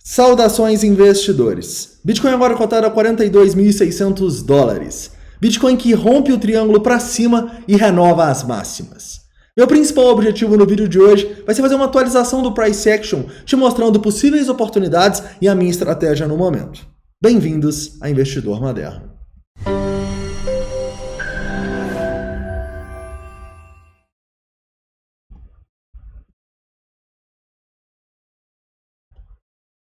Saudações, investidores! Bitcoin agora cotado a $42.600. Bitcoin que rompe o triângulo para cima e renova as máximas. Meu principal objetivo no vídeo de hoje vai ser fazer uma atualização do Price Action, te mostrando possíveis oportunidades e a minha estratégia no momento. Bem-vindos a Investidor Moderno.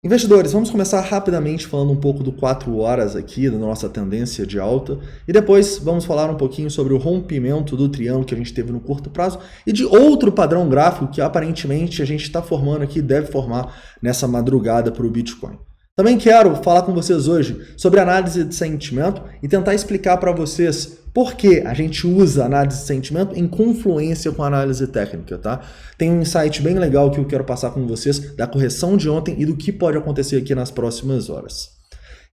Investidores, vamos começar rapidamente falando um pouco do 4 horas aqui, da nossa tendência de alta, e depois vamos falar um pouquinho sobre o rompimento do triângulo que a gente teve no curto prazo e de outro padrão gráfico que aparentemente a gente está formando aqui, deve formar nessa madrugada para o Bitcoin. Também quero falar com vocês hoje sobre análise de sentimento e tentar explicar para vocês por que a gente usa análise de sentimento em confluência com a análise técnica, tá? Tem um insight bem legal que eu quero passar com vocês da correção de ontem e do que pode acontecer aqui nas próximas horas.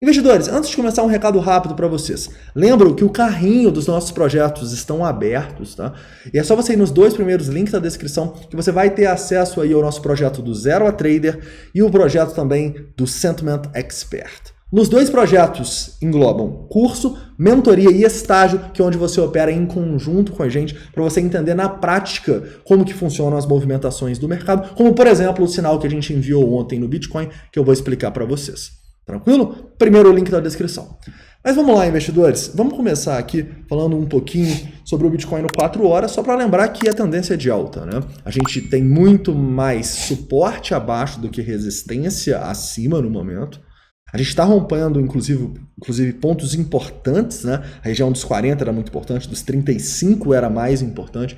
Investidores, antes de começar um recado rápido para vocês. Lembro que o carrinho dos nossos projetos estão abertos, tá? E é só você ir nos 2 primeiros links da descrição que você vai ter acesso aí ao nosso projeto do Zero a Trader e o projeto também do Sentiment Expert. Nos 2 projetos englobam curso, mentoria e estágio, que é onde você opera em conjunto com a gente para você entender na prática como que funcionam as movimentações do mercado, como por exemplo o sinal que a gente enviou ontem no Bitcoin, que eu vou explicar para vocês. Tranquilo? Primeiro link da descrição. Mas vamos lá, investidores. Vamos começar aqui falando um pouquinho sobre o Bitcoin no 4 horas, só para lembrar que a tendência é de alta, né? A gente tem muito mais suporte abaixo do que resistência acima no momento. A gente está rompendo, inclusive, pontos importantes, né? A região dos 40 era muito importante, dos 35 era mais importante.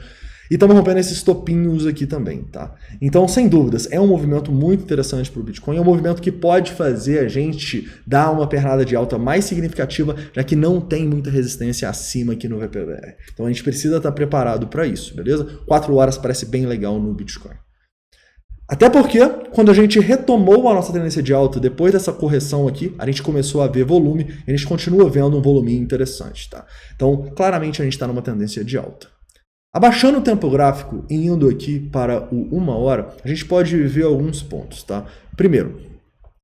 E estamos rompendo esses topinhos aqui também, tá? Então, sem dúvidas, é um movimento muito interessante para o Bitcoin, é um movimento que pode fazer a gente dar uma pernada de alta mais significativa, já que não tem muita resistência acima aqui no VPVR. Então, a gente precisa estar preparado para isso, beleza? 4 horas parece bem legal no Bitcoin. Até porque, quando a gente retomou a nossa tendência de alta, depois dessa correção aqui, a gente começou a ver volume, e a gente continua vendo um volume interessante, tá? Então, claramente, a gente está numa tendência de alta. Abaixando o tempo gráfico e indo aqui para o 1 hora, a gente pode ver alguns pontos, tá? Primeiro,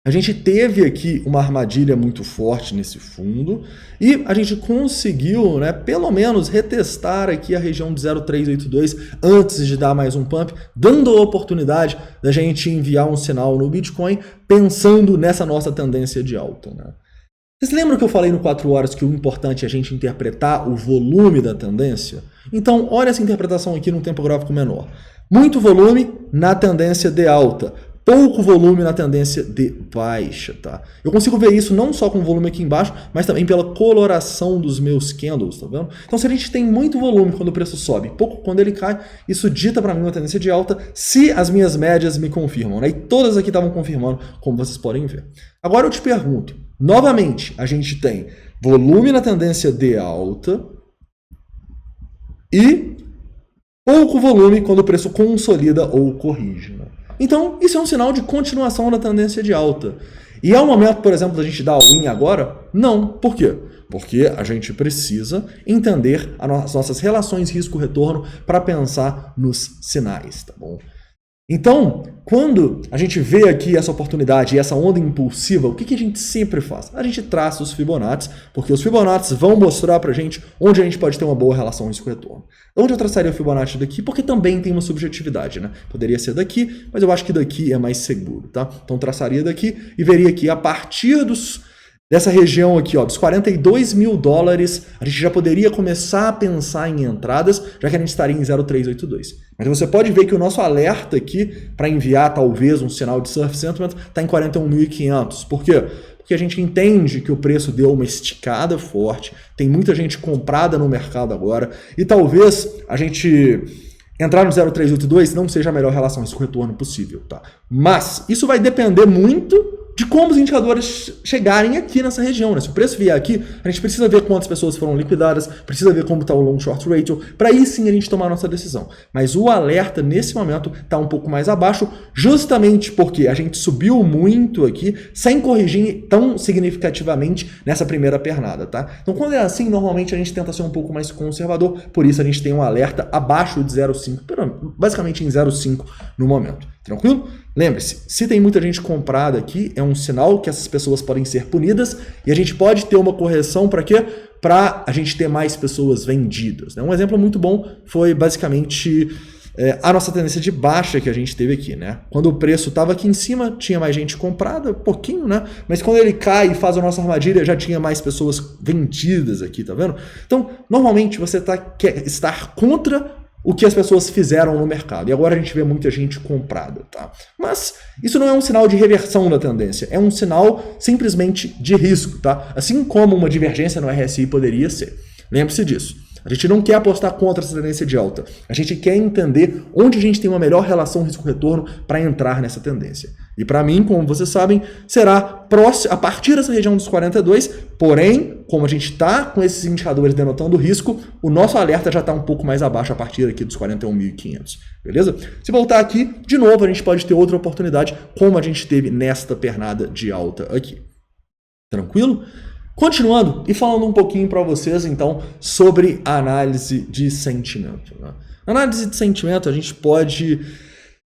a gente teve aqui uma armadilha muito forte nesse fundo e a gente conseguiu, né, pelo menos retestar aqui a região de 0,382 antes de dar mais um pump, dando a oportunidade da gente enviar um sinal no Bitcoin pensando nessa nossa tendência de alta, né? Vocês lembram que eu falei no 4 horas que o importante é a gente interpretar o volume da tendência? Então, olha essa interpretação aqui num tempo gráfico menor. Muito volume na tendência de alta, pouco volume na tendência de baixa, tá? Eu consigo ver isso não só com o volume aqui embaixo, mas também pela coloração dos meus candles, tá vendo? Então, se a gente tem muito volume quando o preço sobe, pouco quando ele cai, isso dita para mim uma tendência de alta se as minhas médias me confirmam, né? E todas aqui estavam confirmando, como vocês podem ver. Agora eu te pergunto, novamente, a gente tem volume na tendência de alta e pouco volume quando o preço consolida ou corrige, né? Então, isso é um sinal de continuação da tendência de alta. E é o momento, por exemplo, da gente dar all-in agora? Não. Por quê? Porque a gente precisa entender as nossas relações risco-retorno para pensar nos sinais, tá bom? Então, quando a gente vê aqui essa oportunidade e essa onda impulsiva, o que a gente sempre faz? A gente traça os Fibonacci, porque os Fibonacci vão mostrar pra gente onde a gente pode ter uma boa relação risco-retorno. Onde eu traçaria o Fibonacci daqui? Porque também tem uma subjetividade, né? Poderia ser daqui, mas eu acho que daqui é mais seguro, tá? Então traçaria daqui e veria aqui a partir dessa região aqui, ó, dos $42 mil, a gente já poderia começar a pensar em entradas, já que a gente estaria em 0,382. Mas você pode ver que o nosso alerta aqui para enviar talvez um sinal de surf sentiment está em 41.500. Por quê? Porque a gente entende que o preço deu uma esticada forte, tem muita gente comprada no mercado agora, e talvez a gente entrar no 0,382 não seja a melhor relação risco-retorno possível, tá? Mas isso vai depender muito de como os indicadores chegarem aqui nessa região, né? Se o preço vier aqui, a gente precisa ver quantas pessoas foram liquidadas, precisa ver como está o long short ratio, para aí sim a gente tomar a nossa decisão. Mas o alerta nesse momento está um pouco mais abaixo, justamente porque a gente subiu muito aqui, sem corrigir tão significativamente nessa primeira pernada, tá? Então quando é assim, normalmente a gente tenta ser um pouco mais conservador, por isso a gente tem um alerta abaixo de 0,5, basicamente em 0,5 no momento. Tranquilo? Lembre-se, se tem muita gente comprada aqui, é um sinal que essas pessoas podem ser punidas e a gente pode ter uma correção para quê? Para a gente ter mais pessoas vendidas. Um exemplo muito bom foi basicamente a nossa tendência de baixa que a gente teve aqui, né? Quando o preço estava aqui em cima, tinha mais gente comprada, pouquinho, né? Mas quando ele cai e faz a nossa armadilha, já tinha mais pessoas vendidas aqui, tá vendo? Então, normalmente você quer estar contra o que as pessoas fizeram no mercado. E agora a gente vê muita gente comprada, tá? Mas isso não é um sinal de reversão da tendência, é um sinal simplesmente de risco, tá? Assim como uma divergência no RSI poderia ser. Lembre-se disso. A gente não quer apostar contra essa tendência de alta. A gente quer entender onde a gente tem uma melhor relação risco-retorno para entrar nessa tendência. E para mim, como vocês sabem, será a partir dessa região dos 42, porém, como a gente está com esses indicadores denotando risco, o nosso alerta já está um pouco mais abaixo a partir aqui dos 41.500. Beleza? Se voltar aqui, de novo, a gente pode ter outra oportunidade, como a gente teve nesta pernada de alta aqui. Tranquilo? Continuando e falando um pouquinho para vocês, então, sobre a análise de sentimento. Né? Na análise de sentimento, a gente pode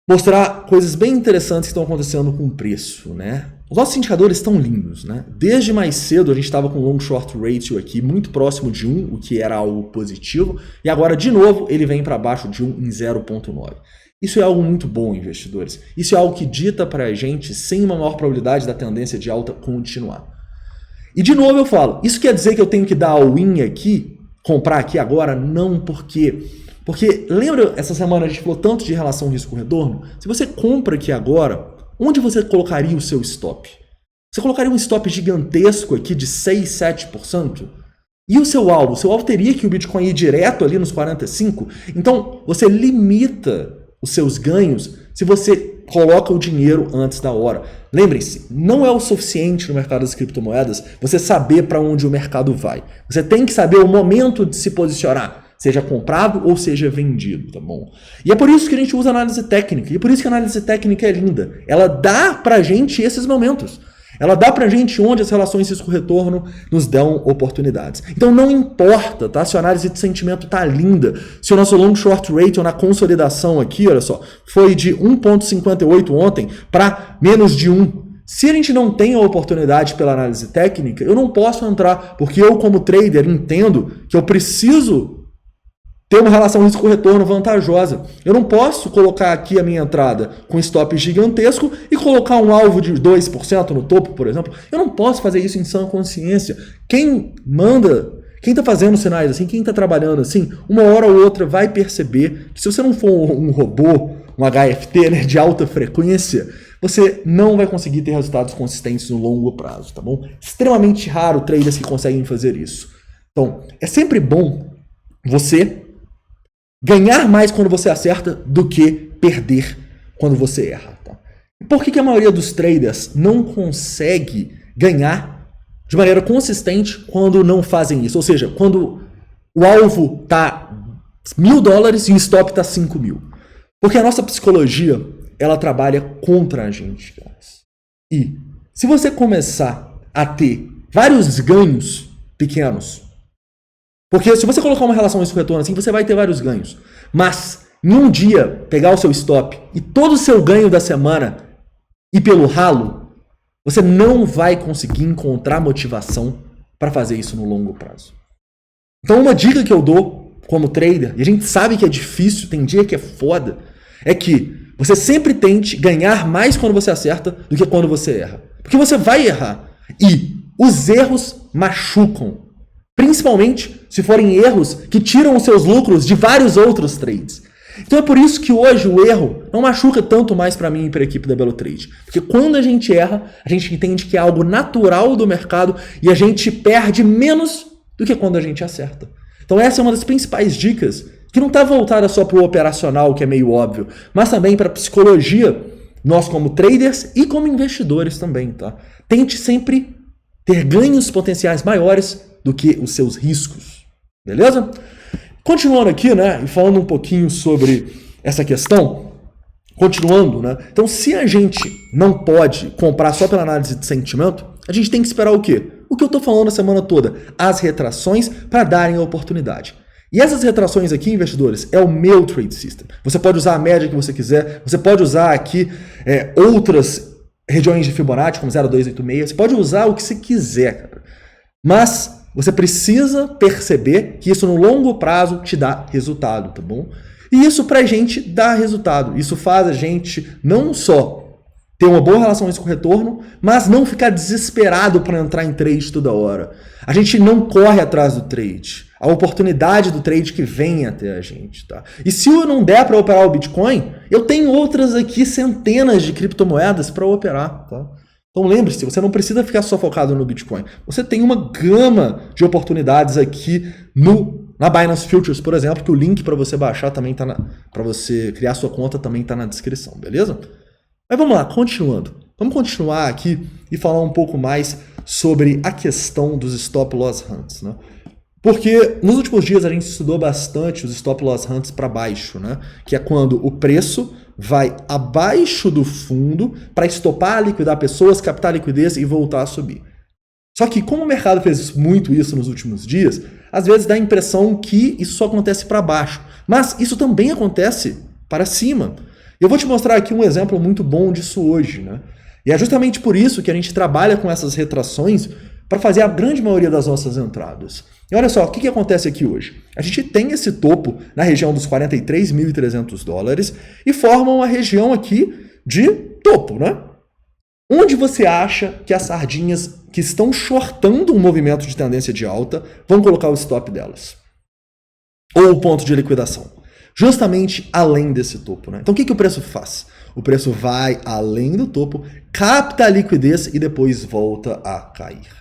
mostrar coisas bem interessantes que estão acontecendo com o preço. Né? Os nossos indicadores estão lindos. Né? Desde mais cedo, a gente estava com um long short ratio aqui muito próximo de 1, o que era algo positivo, e agora, de novo, ele vem para baixo de 1 em 0,9. Isso é algo muito bom, investidores. Isso é algo que dita para a gente sem uma maior probabilidade da tendência de alta continuar. E de novo eu falo, isso quer dizer que eu tenho que dar all-in aqui, comprar aqui agora? Não, por quê? Porque lembra, essa semana a gente falou tanto de relação risco-retorno? Se você compra aqui agora, onde você colocaria o seu stop? Você colocaria um stop gigantesco aqui de 6, 7%? E o seu alvo? O seu alvo teria que o Bitcoin ir direto ali nos 45%? Então, você limita os seus ganhos se você coloca o dinheiro antes da hora. Lembrem-se, não é o suficiente no mercado das criptomoedas você saber para onde o mercado vai. Você tem que saber o momento de se posicionar, seja comprado ou seja vendido, tá bom? E é por isso que a gente usa análise técnica, e é por isso que a análise técnica é linda. Ela dá pra gente esses momentos. Ela dá pra gente onde as relações risco-retorno nos dão oportunidades. Então não importa, tá? Se a análise de sentimento tá linda, se o nosso long short ratio na consolidação aqui, olha só, foi de 1,58 ontem para menos de 1. Se a gente não tem a oportunidade pela análise técnica, eu não posso entrar, porque eu como trader entendo que eu preciso ter uma relação risco-retorno vantajosa. Eu não posso colocar aqui a minha entrada com stop gigantesco e colocar um alvo de 2% no topo, por exemplo. Eu não posso fazer isso em sã consciência. Quem manda, quem está fazendo sinais assim, quem está trabalhando assim, uma hora ou outra vai perceber que se você não for um robô, um HFT, né, de alta frequência, você não vai conseguir ter resultados consistentes no longo prazo, tá bom? Extremamente raro traders que conseguem fazer isso. Então, é sempre bom você ganhar mais quando você acerta do que perder quando você erra. Tá? Por que a maioria dos traders não consegue ganhar de maneira consistente quando não fazem isso? Ou seja, quando o alvo está $1.000 e o stop está 5.000. Porque a nossa psicologia, ela trabalha contra a gente. Guys. E se você começar a ter vários ganhos pequenos, porque se você colocar uma relação risco-retorno assim, você vai ter vários ganhos. Mas, em um dia, pegar o seu stop e todo o seu ganho da semana ir pelo ralo, você não vai conseguir encontrar motivação para fazer isso no longo prazo. Então, uma dica que eu dou como trader, e a gente sabe que é difícil, tem dia que é foda, é que você sempre tente ganhar mais quando você acerta do que quando você erra. Porque você vai errar. E os erros machucam. Principalmente se forem erros que tiram os seus lucros de vários outros trades. Então é por isso que hoje o erro não machuca tanto mais para mim e para a equipe da Belo Trade. Porque quando a gente erra, a gente entende que é algo natural do mercado e a gente perde menos do que quando a gente acerta. Então essa é uma das principais dicas, que não está voltada só para o operacional, que é meio óbvio, mas também para a psicologia, nós como traders e como investidores também. Tá? Tente sempre ter ganhos potenciais maiores do que os seus riscos, beleza? Continuando aqui, né, e falando um pouquinho sobre essa questão, continuando, né, então se a gente não pode comprar só pela análise de sentimento, a gente tem que esperar o quê? O que eu tô falando a semana toda, as retrações para darem a oportunidade. E essas retrações aqui, investidores, é o meu trade system. Você pode usar a média que você quiser, você pode usar aqui outras regiões de Fibonacci, como 0,286, você pode usar o que você quiser, cara. Mas você precisa perceber que isso no longo prazo te dá resultado, tá bom? E isso pra gente dá resultado. Isso faz a gente não só ter uma boa relação risco-retorno, mas não ficar desesperado para entrar em trade toda hora. A gente não corre atrás do trade. A oportunidade do trade que vem até a gente, tá? E se eu não der para operar o Bitcoin, eu tenho outras aqui, centenas de criptomoedas para operar, tá? Então lembre-se, você não precisa ficar só focado no Bitcoin. Você tem uma gama de oportunidades aqui na Binance Futures, por exemplo, que o link para você baixar também tá para você criar sua conta também está na descrição, beleza? Mas vamos lá, continuando. Vamos continuar aqui e falar um pouco mais sobre a questão dos stop loss hunts, né? Porque nos últimos dias a gente estudou bastante os stop loss hunts para baixo, né? Que é quando o preço vai abaixo do fundo para estopar, liquidar pessoas, captar liquidez e voltar a subir. Só que como o mercado fez muito isso nos últimos dias, às vezes dá a impressão que isso só acontece para baixo. Mas isso também acontece para cima. Eu vou te mostrar aqui um exemplo muito bom disso hoje, né? E é justamente por isso que a gente trabalha com essas retrações para fazer a grande maioria das nossas entradas. E olha só, o que acontece aqui hoje? A gente tem esse topo na região dos 43.300 dólares e forma uma região aqui de topo, né? Onde você acha que as sardinhas que estão shortando um movimento de tendência de alta vão colocar o stop delas? Ou o ponto de liquidação? Justamente além desse topo, né? Então o que o preço faz? O preço vai além do topo, capta a liquidez e depois volta a cair.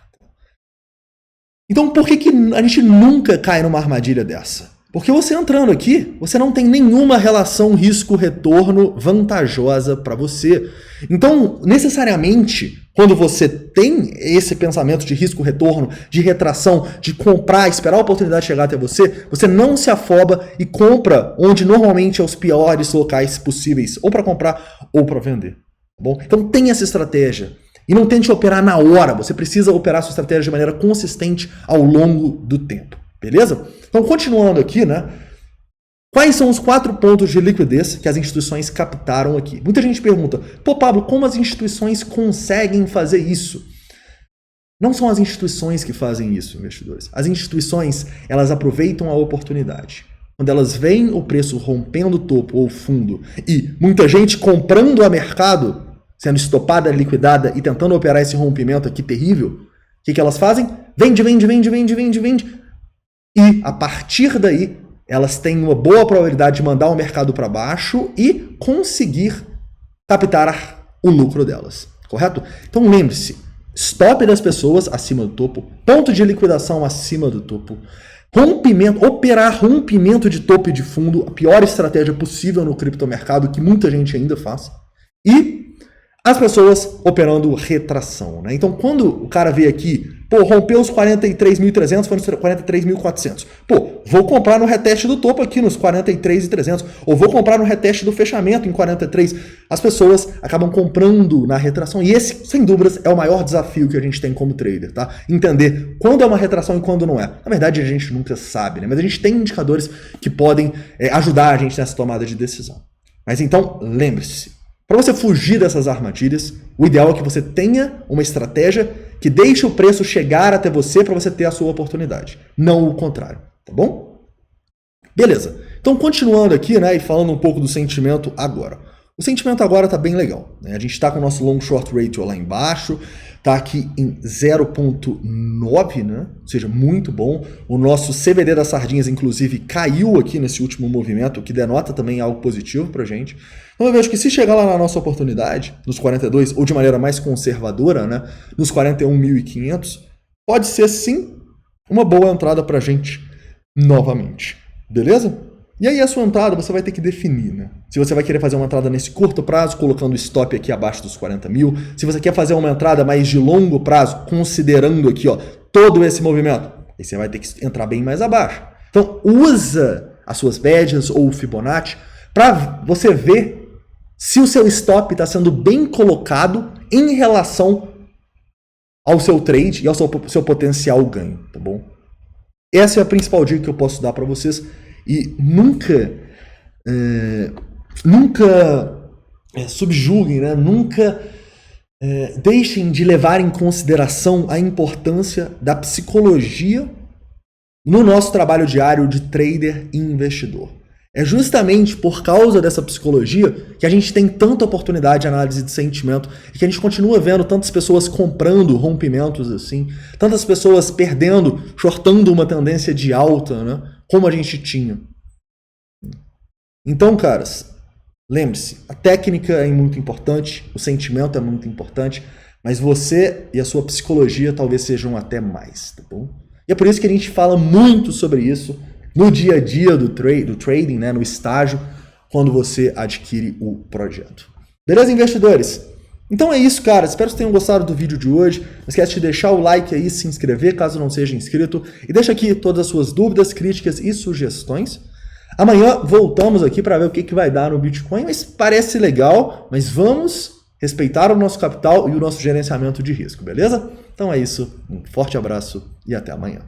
Então por que a gente nunca cai numa armadilha dessa? Porque você entrando aqui, você não tem nenhuma relação risco-retorno vantajosa para você. Então, necessariamente, quando você tem esse pensamento de risco-retorno, de retração, de comprar, esperar a oportunidade chegar até você, você não se afoba e compra onde normalmente é os piores locais possíveis, ou para comprar ou para vender. Tá bom? Então tem essa estratégia. E não tente operar na hora, você precisa operar sua estratégia de maneira consistente ao longo do tempo, beleza? Então, continuando aqui, né? Quais são os 4 pontos de liquidez que as instituições captaram aqui? Muita gente pergunta, pô, Pablo, como as instituições conseguem fazer isso? Não são as instituições que fazem isso, investidores. As instituições, elas aproveitam a oportunidade. Quando elas veem o preço rompendo o topo ou fundo e muita gente comprando a mercado, sendo estopada, liquidada e tentando operar esse rompimento aqui terrível, o que elas fazem? Vende, vende, vende, vende, vende, vende. E, a partir daí, elas têm uma boa probabilidade de mandar o mercado para baixo e conseguir captar o lucro delas, correto? Então, lembre-se, stop das pessoas acima do topo, ponto de liquidação acima do topo, rompimento, operar rompimento de topo e de fundo, a pior estratégia possível no criptomercado, que muita gente ainda faz, e as pessoas operando retração, né? Então, quando o cara vê aqui, pô, rompeu os 43.300, foi nos 43.400. Pô, vou comprar no reteste do topo aqui nos 43.300, ou vou comprar no reteste do fechamento em 43. As pessoas acabam comprando na retração, e esse, sem dúvidas, é o maior desafio que a gente tem como trader, tá? Entender quando é uma retração e quando não é. Na verdade, a gente nunca sabe, né? Mas a gente tem indicadores que podem ajudar a gente nessa tomada de decisão. Mas então, lembre-se, para você fugir dessas armadilhas, o ideal é que você tenha uma estratégia que deixe o preço chegar até você para você ter a sua oportunidade, não o contrário, tá bom? Beleza, então continuando aqui, né, e falando um pouco do sentimento agora. O sentimento agora está bem legal, né? A gente está com o nosso long short ratio lá embaixo, está aqui em 0,9, né? Ou seja, muito bom. O nosso CVD das sardinhas, inclusive, caiu aqui nesse último movimento, o que denota também algo positivo para a gente. Então eu vejo que se chegar lá na nossa oportunidade, nos 42, ou de maneira mais conservadora, né, nos 41.500, pode ser sim uma boa entrada para a gente novamente, beleza? E aí a sua entrada você vai ter que definir, né? Se você vai querer fazer uma entrada nesse curto prazo, colocando o stop aqui abaixo dos 40 mil, se você quer fazer uma entrada mais de longo prazo, considerando aqui, ó, todo esse movimento, aí você vai ter que entrar bem mais abaixo. Então usa as suas badges ou o Fibonacci para você ver se o seu stop está sendo bem colocado em relação ao seu trade e ao seu potencial ganho, tá bom? essa é a principal dica que eu posso dar para vocês. E nunca subjuguem, né? Nunca deixem de levar em consideração a importância da psicologia no nosso trabalho diário de trader e investidor. É justamente por causa dessa psicologia que a gente tem tanta oportunidade de análise de sentimento e que a gente continua vendo tantas pessoas comprando rompimentos assim, tantas pessoas perdendo, shortando uma tendência de alta, né? Como a gente tinha. Então, caras, lembre-se, a técnica é muito importante, o sentimento é muito importante, mas você e a sua psicologia talvez sejam até mais, tá bom? E é por isso que a gente fala muito sobre isso no dia a dia do trading, né, no estágio, quando você adquire o projeto. Beleza, investidores? Então é isso, cara. Espero que vocês tenham gostado do vídeo de hoje. Não esquece de deixar o like aí, se inscrever caso não seja inscrito. E deixa aqui todas as suas dúvidas, críticas e sugestões. Amanhã voltamos aqui para ver o que vai dar no Bitcoin. Mas parece legal, mas vamos respeitar o nosso capital e o nosso gerenciamento de risco, beleza? Então é isso. Um forte abraço e até amanhã.